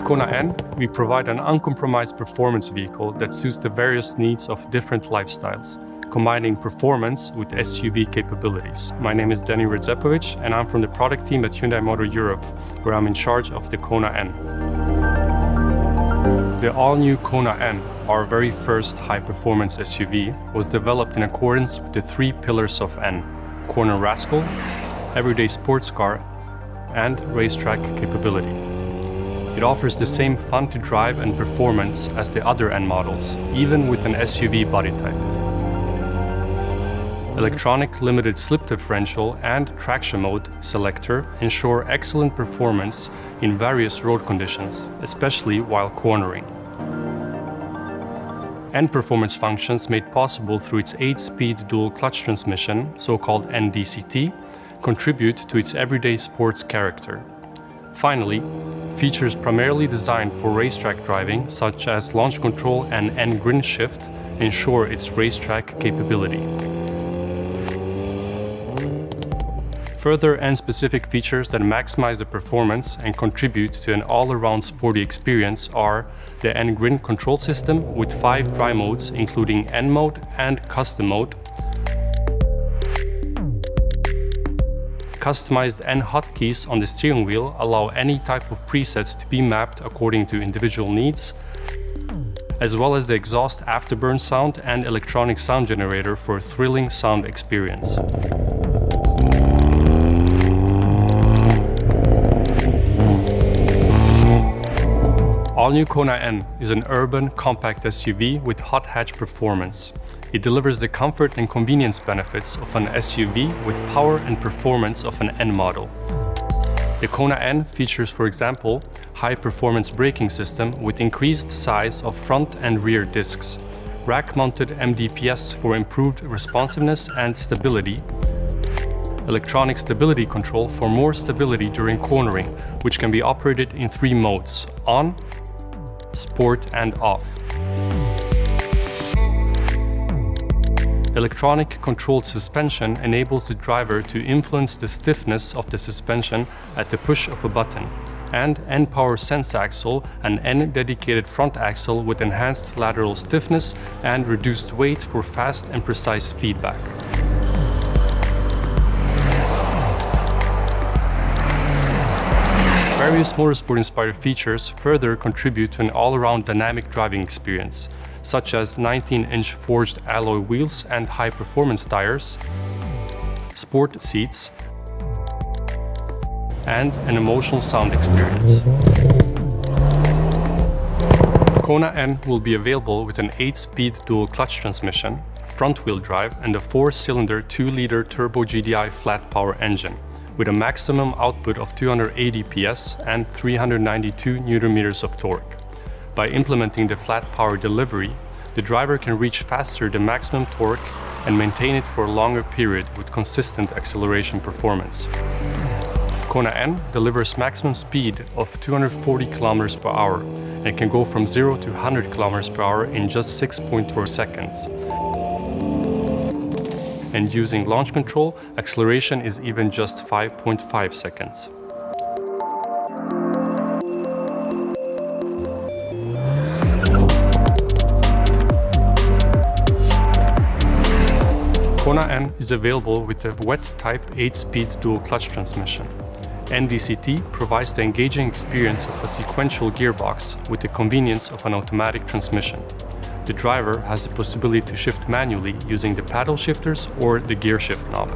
With Kona N, we provide an uncompromised performance vehicle that suits the various needs of different lifestyles, combining performance with SUV capabilities. My name is Denny Redzepovic, and I'm from the product team at Hyundai Motor Europe, where I'm in charge of the Kona N. The all-new Kona N, our very first high-performance SUV, was developed in accordance with the three pillars of N: corner rascal, everyday sports car, and racetrack capability. It offers the same fun to drive and performance as the other N models, even with an SUV body type. Electronic limited slip differential and traction mode selector ensure excellent performance in various road conditions, especially while cornering. N performance functions made possible through its 8-speed dual clutch transmission, so-called NDCT, contribute to its everyday sports character. Finally, features primarily designed for racetrack driving, such as launch control and N-grin shift, ensure its racetrack capability. Further N-specific features that maximize the performance and contribute to an all-around sporty experience are the N-grin control system with 5 drive modes, including N mode and custom mode, customized N hotkeys on the steering wheel allow any type of presets to be mapped according to individual needs, as well as the exhaust afterburn sound and electronic sound generator for a thrilling sound experience. All-new Kona N is an urban, compact SUV with hot hatch performance. It delivers the comfort and convenience benefits of an SUV with power and performance of an N model. The Kona N features, for example, high-performance braking system with increased size of front and rear discs, rack-mounted MDPS for improved responsiveness and stability, electronic stability control for more stability during cornering, which can be operated in 3 modes: on, sport, and off. Electronic controlled suspension enables the driver to influence the stiffness of the suspension at the push of a button, and N-Power Sense Axle, an N-dedicated front axle with enhanced lateral stiffness and reduced weight for fast and precise feedback. Various motorsport-inspired features further contribute to an all-around dynamic driving experience, such as 19-inch forged alloy wheels and high-performance tires, sport seats, and an emotional sound experience. Kona N will be available with an 8-speed dual clutch transmission, front-wheel drive, and a 4-cylinder 2-liter turbo GDI flat-power engine, with a maximum output of 280 PS and 392 Nm of torque. By implementing the flat power delivery, the driver can reach faster the maximum torque and maintain it for a longer period with consistent acceleration performance. Kona N delivers maximum speed of 240 km per hour and can go from 0 to 100 km per hour in just 6.4 seconds. And using launch control, acceleration is even just 5.5 seconds. Kona N is available with the wet-type 8-speed dual clutch transmission. NDCT provides the engaging experience of a sequential gearbox with the convenience of an automatic transmission. The driver has the possibility to shift manually using the paddle shifters or the gear shift knob.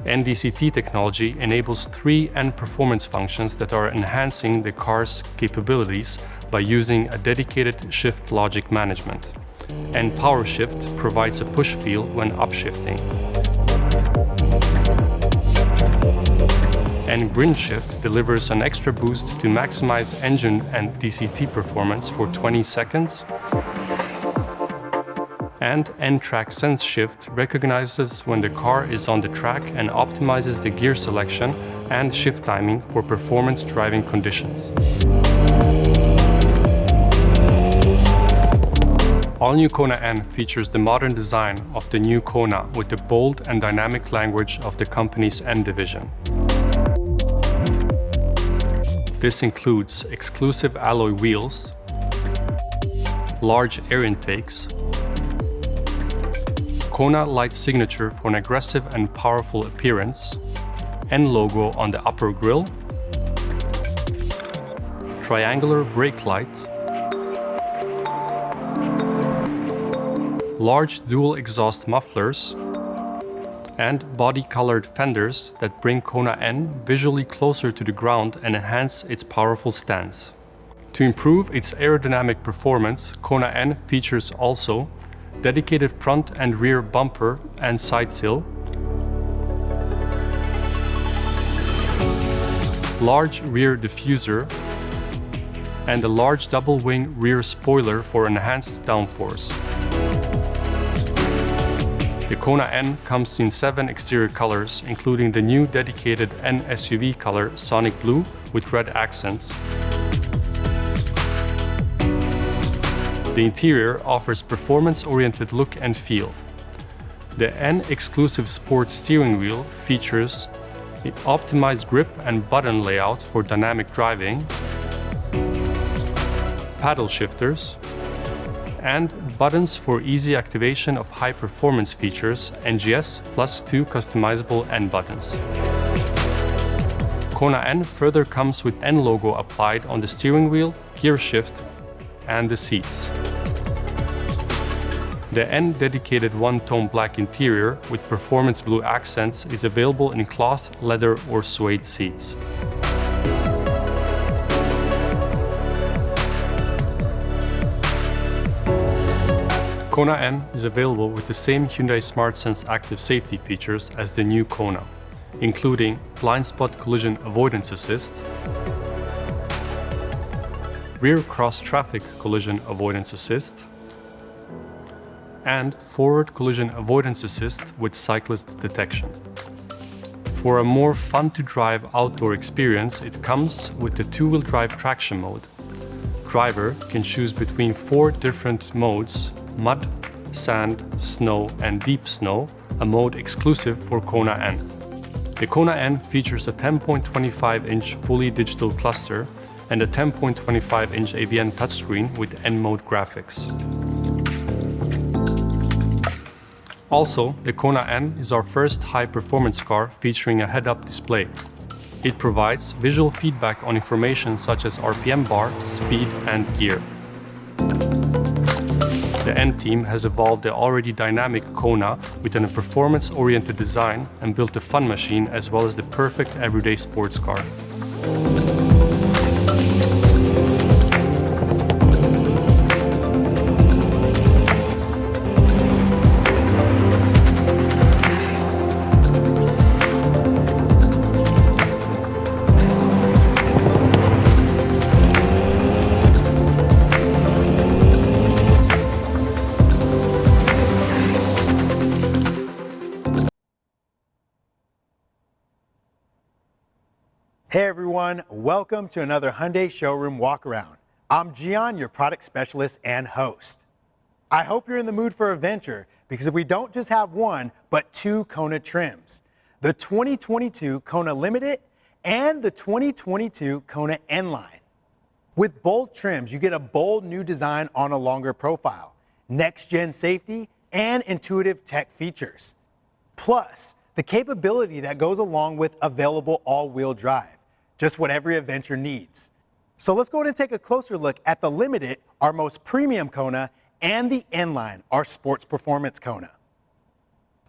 NDCT technology enables 3 N performance functions that are enhancing the car's capabilities by using a dedicated shift logic management. N Power Shift provides a push feel when upshifting. N-Grin Shift delivers an extra boost to maximize engine and DCT performance for 20 seconds. And N-Track Sense Shift recognizes when the car is on the track and optimizes the gear selection and shift timing for performance driving conditions. All-new Kona N features the modern design of the new Kona with the bold and dynamic language of the company's N division. This includes exclusive alloy wheels, large air intakes, Kona light signature for an aggressive and powerful appearance, N logo on the upper grille, triangular brake light, large dual exhaust mufflers, and body-colored fenders that bring Kona N visually closer to the ground and enhance its powerful stance. To improve its aerodynamic performance, Kona N features also dedicated front and rear bumper and side sill, large rear diffuser, and a large double-wing rear spoiler for enhanced downforce. The Kona N comes in 7 exterior colors, including the new dedicated N SUV color Sonic Blue with red accents. The interior offers performance-oriented look and feel. The N exclusive sport steering wheel features an optimized grip and button layout for dynamic driving, paddle shifters, and buttons for easy activation of high-performance features, NGS plus 2 customizable N buttons. Kona N further comes with N logo applied on the steering wheel, gear shift, and the seats. The N dedicated one-tone black interior with performance blue accents is available in cloth, leather, or suede seats. Kona N is available with the same Hyundai SmartSense active safety features as the new Kona, including blind spot collision avoidance assist, rear cross traffic collision avoidance assist, and forward collision avoidance assist with cyclist detection. For a more fun-to-drive outdoor experience, it comes with the two-wheel drive traction mode. Driver can choose between 4 different modes: mud, sand, snow, and deep snow, a mode exclusive for Kona N. The Kona N features a 10.25-inch fully digital cluster and a 10.25-inch AVN touchscreen with N-mode graphics. Also, the Kona N is our first high-performance car featuring a head-up display. It provides visual feedback on information such as RPM bar, speed, and gear. The N team has evolved the already dynamic Kona with a performance-oriented design and built a fun machine as well as the perfect everyday sports car. Hey everyone, welcome to another Hyundai Showroom Walkaround. I'm Gian, your product specialist and host. I hope you're in the mood for adventure because we don't just have one, but 2 Kona trims. The 2022 Kona Limited and the 2022 Kona N-Line. With both trims, you get a bold new design on a longer profile, next-gen safety, and intuitive tech features. Plus, the capability that goes along with available all-wheel drive. Just what every adventure needs. So let's go ahead and take a closer look at the Limited, our most premium Kona, and the N-Line, our sports performance Kona.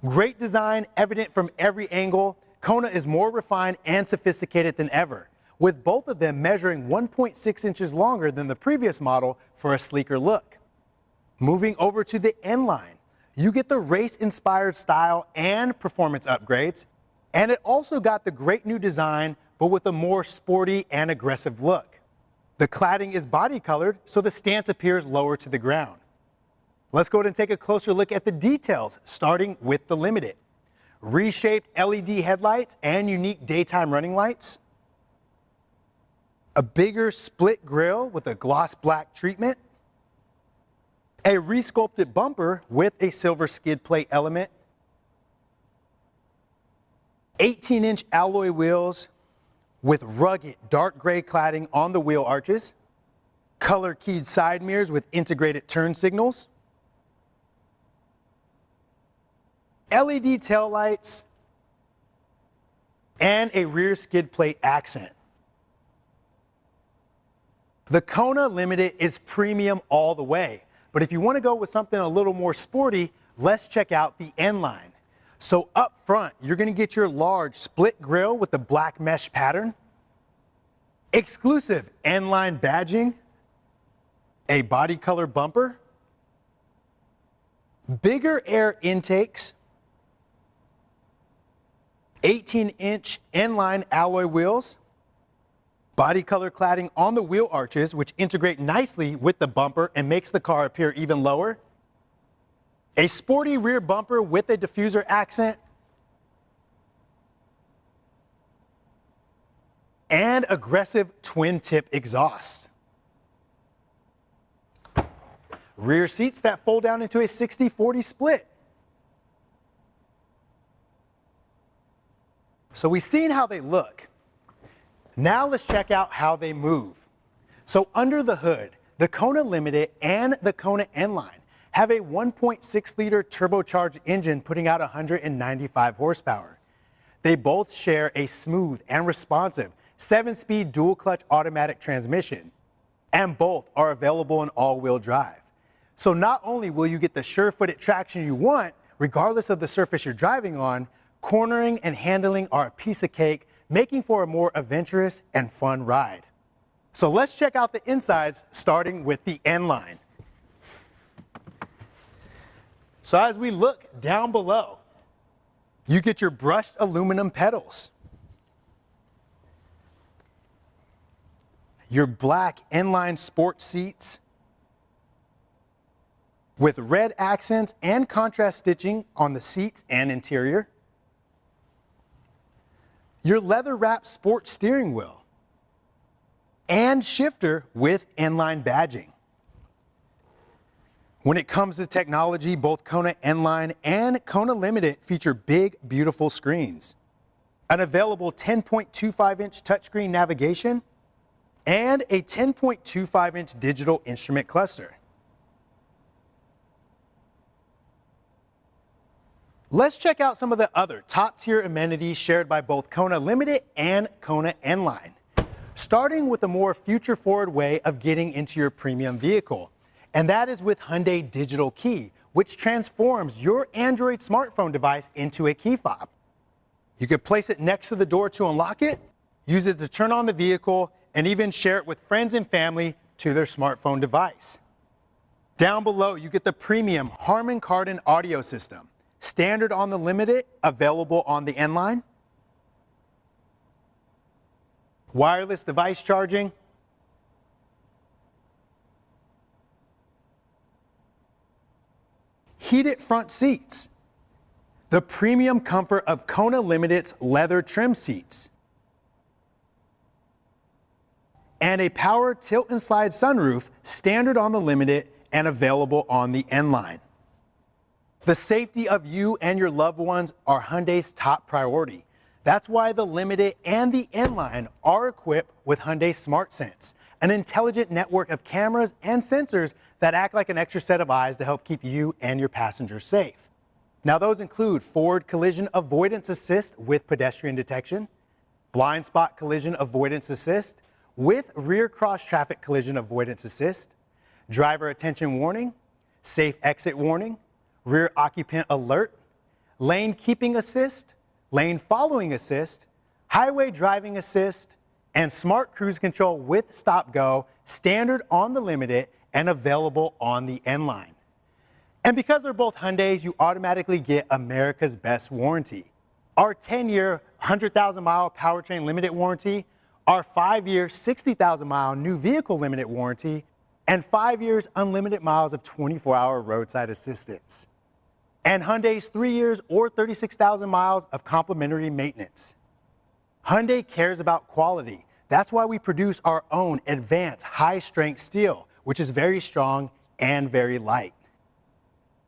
Great design, evident from every angle, Kona is more refined and sophisticated than ever, with both of them measuring 1.6 inches longer than the previous model for a sleeker look. Moving over to the N-Line, you get the race-inspired style and performance upgrades, and it also got the great new design but with a more sporty and aggressive look. The cladding is body colored, so the stance appears lower to the ground. Let's go ahead and take a closer look at the details, starting with the Limited. Reshaped LED headlights and unique daytime running lights. A bigger split grille with a gloss black treatment. A resculpted bumper with a silver skid plate element. 18-inch alloy wheels. with rugged dark gray cladding on the wheel arches, color keyed side mirrors with integrated turn signals, LED taillights, and a rear skid plate accent. The Kona Limited is premium all the way, but if you want to go with something a little more sporty, let's check out the N-Line. So up front, you're going to get your large split grille with the black mesh pattern, exclusive N-Line badging, a body color bumper, bigger air intakes, 18-inch N-Line alloy wheels, body color cladding on the wheel arches, which integrate nicely with the bumper and makes the car appear even lower, a sporty rear bumper with a diffuser accent, and aggressive twin-tip exhaust. Rear seats that fold down into a 60-40 split. So we've seen how they look. Now let's check out how they move. So under the hood, the Kona Limited and the Kona N-Line have a 1.6-liter turbocharged engine putting out 195 horsepower. They both share a smooth and responsive 7-speed dual-clutch automatic transmission, and both are available in all-wheel drive. So not only will you get the sure-footed traction you want, regardless of the surface you're driving on, cornering and handling are a piece of cake, making for a more adventurous and fun ride. So let's check out the insides, starting with the N-Line. So as we look down below, you get your brushed aluminum pedals, your black N-Line sport seats with red accents and contrast stitching on the seats and interior, your leather-wrapped sport steering wheel, and shifter with N-Line badging. When it comes to technology, both Kona N-Line and Kona Limited feature big, beautiful screens, an available 10.25-inch touchscreen navigation, and a 10.25-inch digital instrument cluster. Let's check out some of the other top-tier amenities shared by both Kona Limited and Kona N-Line, starting with a more future-forward way of getting into your premium vehicle, and that is with Hyundai Digital Key, which transforms your Android smartphone device into a key fob. You could place it next to the door to unlock it, use it to turn on the vehicle, and even share it with friends and family to their smartphone device. Down below, you get the premium Harman Kardon audio system, standard on the Limited, available on the N-Line, wireless device charging, heated front seats, the premium comfort of Kona Limited's leather trim seats, and a power tilt and slide sunroof, standard on the Limited and available on the N-Line. The safety of you and your loved ones are Hyundai's top priority. That's why the Limited and the N-Line are equipped with Hyundai SmartSense, an intelligent network of cameras and sensors that act like an extra set of eyes to help keep you and your passengers safe. Now those include forward collision avoidance assist with pedestrian detection, blind spot collision avoidance assist with rear cross traffic collision avoidance assist, driver attention warning, safe exit warning, rear occupant alert, lane keeping assist, lane following assist, highway driving assist, and smart cruise control with stop go, standard on the Limited and available on the N-Line. And because they're both Hyundais, you automatically get America's best warranty. Our 10-year, 100,000-mile powertrain limited warranty, our 5-year, 60,000-mile new vehicle limited warranty, and 5 years unlimited miles of 24-hour roadside assistance. And Hyundai's 3 years or 36,000 miles of complimentary maintenance. Hyundai cares about quality. That's why we produce our own advanced high-strength steel, which is very strong and very light.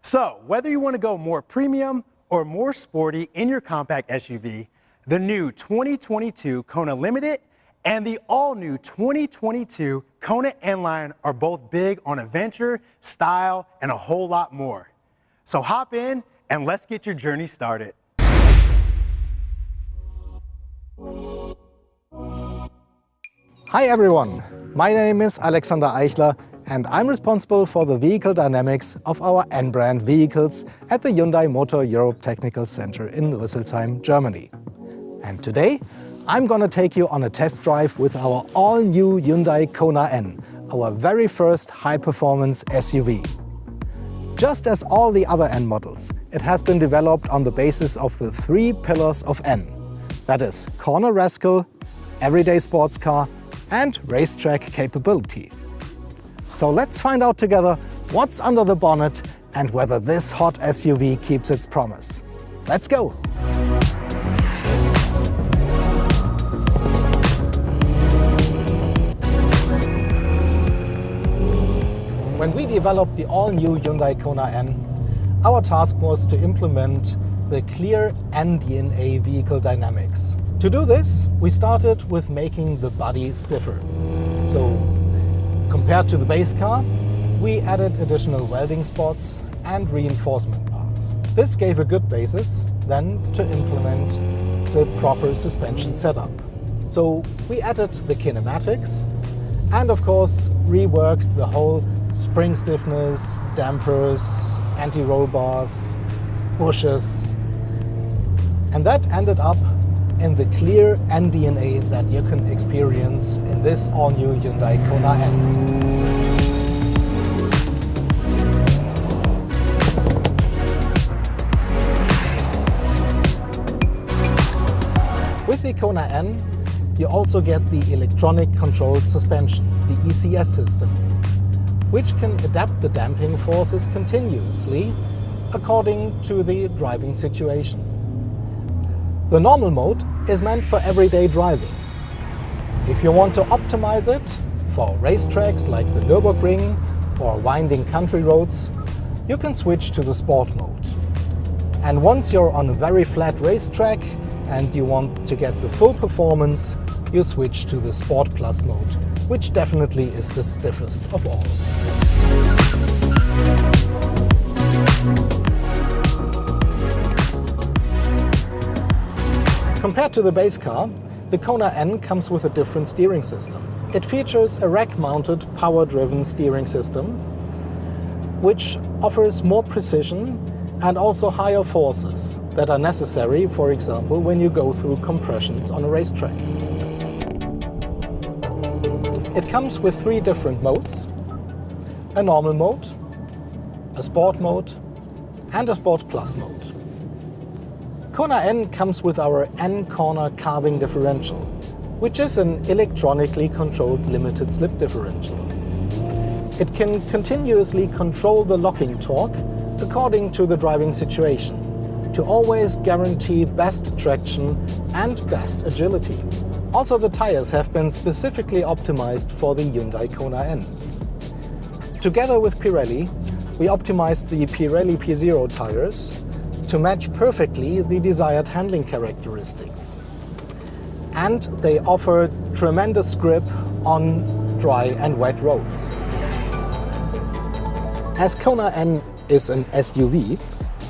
So whether you want to go more premium or more sporty in your compact SUV, The new 2022 Kona Limited and the all-new 2022 Kona N-Line are both big on adventure, style, and a whole lot more. So hop in and let's get your journey started. Hi everyone, my name is Alexander Eichler and I'm responsible for the vehicle dynamics of our N-brand vehicles at the Hyundai Motor Europe Technical Center in Rüsselsheim, Germany. And today I'm gonna take you on a test drive with our all-new Hyundai Kona N, our very first high-performance SUV. Just as all the other N models, it has been developed on the basis of the three pillars of N. That is corner rascal, everyday sports car, and racetrack capability. So let's find out together what's under the bonnet and whether this hot SUV keeps its promise. Let's go! When we developed the all-new Hyundai Kona N, our task was to implement the clear N-DNA vehicle dynamics. To do this, we started with making the body stiffer. So, compared to the base car, we added additional welding spots and reinforcement parts. This gave a good basis then to implement the proper suspension setup. So we added the kinematics and of course reworked the whole spring stiffness, dampers, anti-roll bars, bushes. And that ended up in the clear N-DNA that you can experience in this all-new Hyundai Kona N. With the Kona N, you also get the electronic controlled suspension, the ECS system, which can adapt the damping forces continuously according to the driving situation. The normal mode is meant for everyday driving. If you want to optimize it for racetracks like the Nürburgring or winding country roads, you can switch to the sport mode. And once you're on a very flat racetrack and you want to get the full performance, you switch to the Sport Plus mode, which definitely is the stiffest of all. Compared to the base car, the Kona N comes with a different steering system. It features a rack-mounted, power-driven steering system, which offers more precision and also higher forces that are necessary, for example, when you go through compressions on a racetrack. It comes with three different modes: a normal mode, a sport mode, and a Sport Plus mode. Kona N comes with our N-corner carving differential, which is an electronically controlled limited slip differential. It can continuously control the locking torque according to the driving situation, to always guarantee best traction and best agility. Also, the tires have been specifically optimized for the Hyundai Kona N. Together with Pirelli, we optimized the Pirelli P0 tires to match perfectly the desired handling characteristics. And they offer tremendous grip on dry and wet roads. As Kona N is an SUV,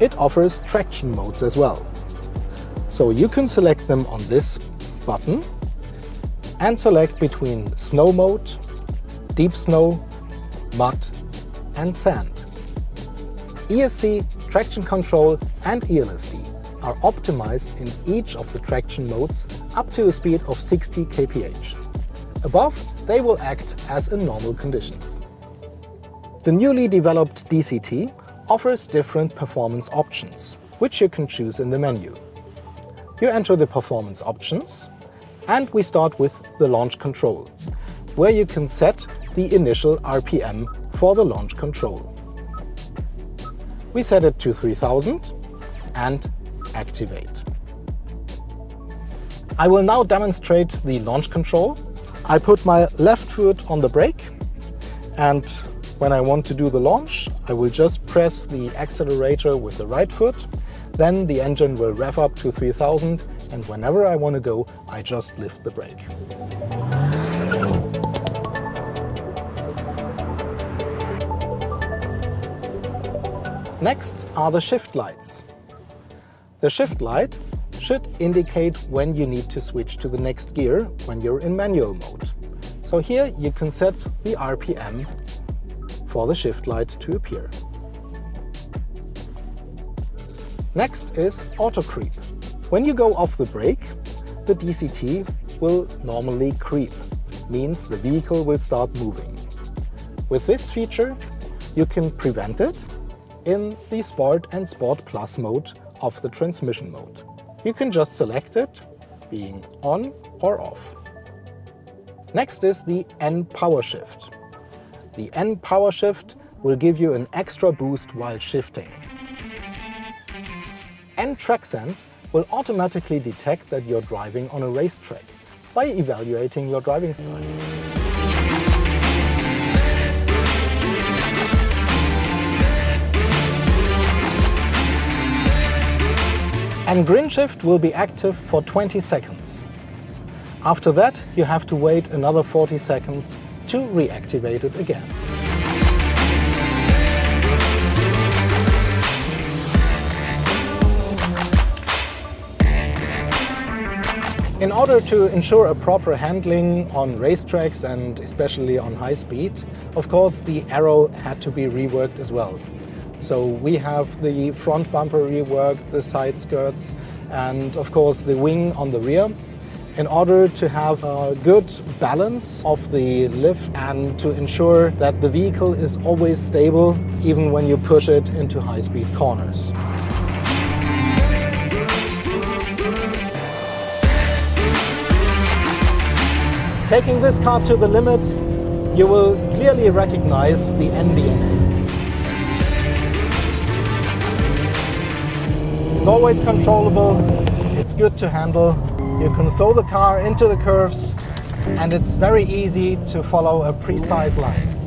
it offers traction modes as well. So you can select them on this button and select between snow mode, deep snow, mud and sand. ESC, traction control and ELSD are optimized in each of the traction modes up to a speed of 60 kph. Above, they will act as in normal conditions. The newly developed DCT offers different performance options, which you can choose in the menu. You enter the performance options, and we start with the launch control, where you can set the initial RPM for the launch control. We set it to 3000 and activate. I will now demonstrate the launch control. I put my left foot on the brake, and when I want to do the launch, I will just press the accelerator with the right foot. Then the engine will rev up to 3000 and whenever I want to go, I just lift the brake. Next are the shift lights. The shift light should indicate when you need to switch to the next gear when you're in manual mode. So here you can set the RPM for the shift light to appear. Next is auto creep. When you go off the brake, the DCT will normally creep, means the vehicle will start moving. With this feature, you can prevent it in the Sport and Sport Plus mode of the transmission mode. You can just select it, being on or off. Next is the N power shift. The N power shift will give you an extra boost while shifting. N track sense will automatically detect that you're driving on a racetrack by evaluating your driving style. And grin shift will be active for 20 seconds. After that, you have to wait another 40 seconds to reactivate it again. In order to ensure a proper handling on racetracks and especially on high speed, of course the aero had to be reworked as well. So we have the front bumper reworked, the side skirts, and of course the wing on the rear, in order to have a good balance of the lift and to ensure that the vehicle is always stable even when you push it into high-speed corners. Taking this car to the limit, you will clearly recognize the NDNA. It's always controllable, it's good to handle, you can throw the car into the curves, and it's very easy to follow a precise line.